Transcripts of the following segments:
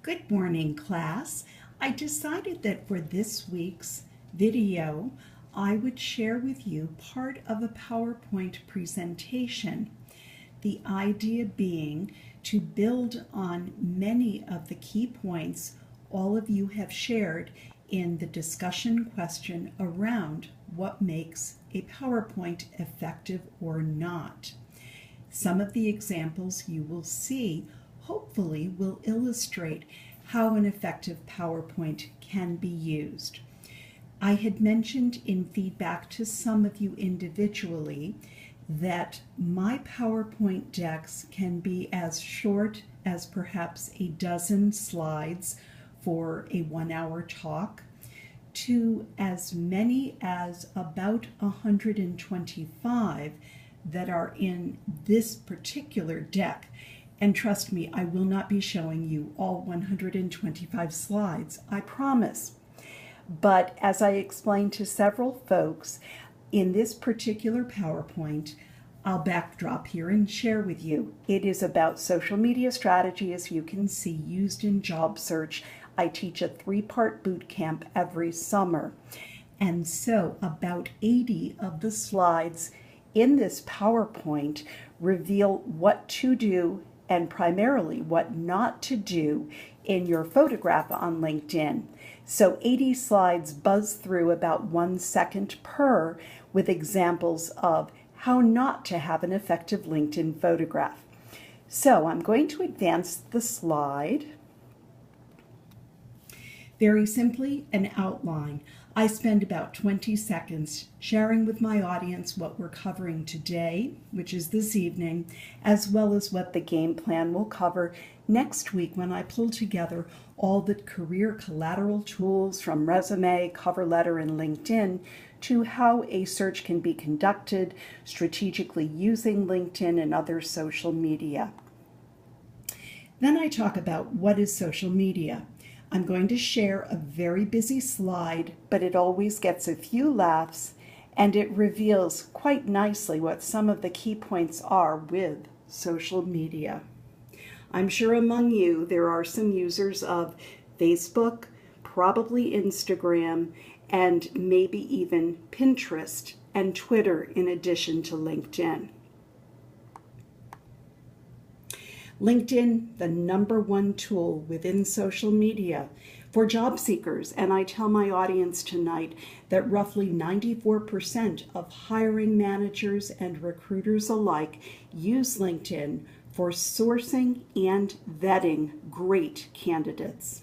Good morning, class. I decided that for this week's video, I would share with you part of a PowerPoint presentation. The idea being to build on many of the key points all of you have shared in the discussion question around what makes a PowerPoint effective or not. Some of the examples you will see hopefully will illustrate how an effective PowerPoint can be used. I had mentioned in feedback to some of you individually that my PowerPoint decks can be as short as perhaps a dozen slides for a 1-hour talk to as many as about 125 that are in this particular deck. And trust me, I will not be showing you all 125 slides, I promise. But as I explained to several folks, in this particular PowerPoint, I'll backdrop here and share with you. It is about social media strategy, as you can see, used in job search. I teach a 3-part boot camp every summer. And so about 80 of the slides in this PowerPoint reveal what to do and primarily what not to do in your photograph on LinkedIn. So 80 slides buzz through about 1 second per with examples of how not to have an effective LinkedIn photograph. So I'm going to advance the slide. Very simply, an outline. I spend about 20 seconds sharing with my audience what we're covering today, which is this evening, as well as what the game plan will cover next week when I pull together all the career collateral tools from resume, cover letter, and LinkedIn to how a search can be conducted strategically using LinkedIn and other social media. Then I talk about what is social media. I'm going to share a very busy slide, but it always gets a few laughs, and it reveals quite nicely what some of the key points are with social media. I'm sure among you there are some users of Facebook, probably Instagram, and maybe even Pinterest and Twitter in addition to LinkedIn. LinkedIn, the #1 tool within social media for job seekers, and I tell my audience tonight that roughly 94% of hiring managers and recruiters alike use LinkedIn for sourcing and vetting great candidates.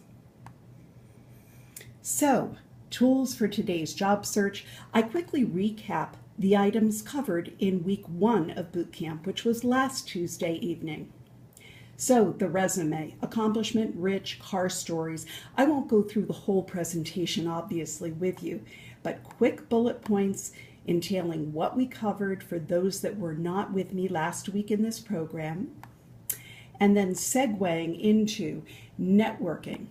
So, tools for today's job search. I quickly recap the items covered in week 1 of boot camp, which was last Tuesday evening. So the resume, accomplishment-rich car stories. I won't go through the whole presentation, obviously, with you, but quick bullet points entailing what we covered for those that were not with me last week in this program, and then segueing into networking.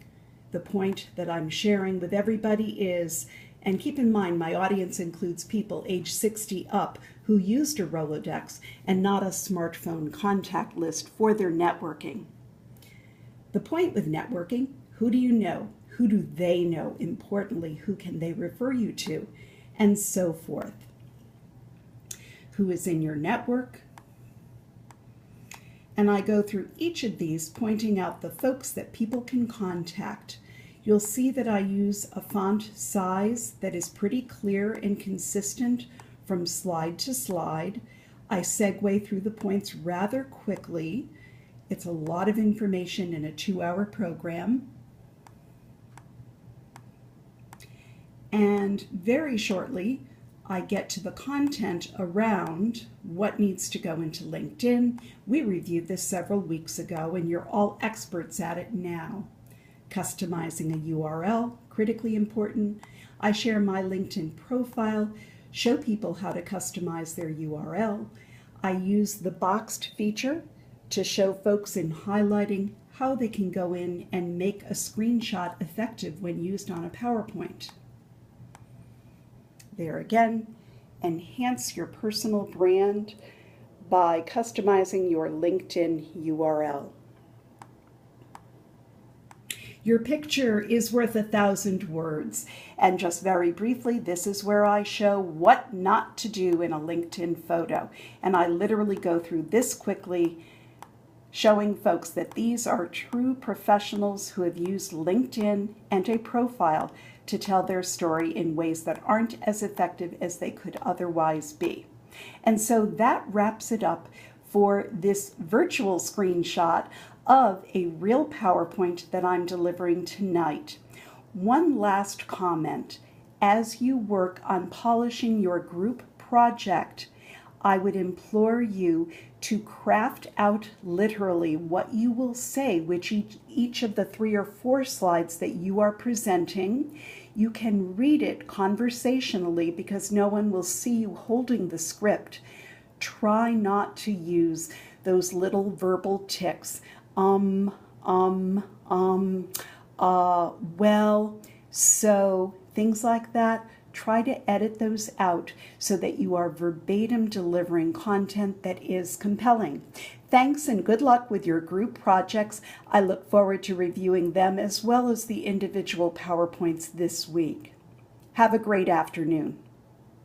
The point that I'm sharing with everybody is, and keep in mind my audience includes people age 60 up who used a Rolodex and not a smartphone contact list for their networking. The point with networking, who do you know? Who do they know? Importantly, who can they refer you to? And so forth. Who is in your network? And I go through each of these, pointing out the folks that people can contact. You'll see that I use a font size that is pretty clear and consistent from slide to slide. I segue through the points rather quickly. It's a lot of information in a 2-hour program. And very shortly, I get to the content around what needs to go into LinkedIn. We reviewed this several weeks ago, and you're all experts at it now. Customizing a URL, critically important. I share my LinkedIn profile, show people how to customize their URL. I use the boxed feature to show folks in highlighting how they can go in and make a screenshot effective when used on a PowerPoint. There again, enhance your personal brand by customizing your LinkedIn URL. Your picture is worth 1,000 words. And just very briefly, this is where I show what not to do in a LinkedIn photo. And I literally go through this quickly, showing folks that these are true professionals who have used LinkedIn and a profile to tell their story in ways that aren't as effective as they could otherwise be. And so that wraps it up for this virtual screenshot of a real PowerPoint that I'm delivering tonight. One last comment. As you work on polishing your group project, I would implore you to craft out literally what you will say, which each of the 3 or 4 slides that you are presenting. You can read it conversationally because no one will see you holding the script. Try not to use those little verbal tics. Well, so, things like that. Try to edit those out so that you are verbatim delivering content that is compelling. Thanks and good luck with your group projects. I look forward to reviewing them as well as the individual PowerPoints this week. Have a great afternoon.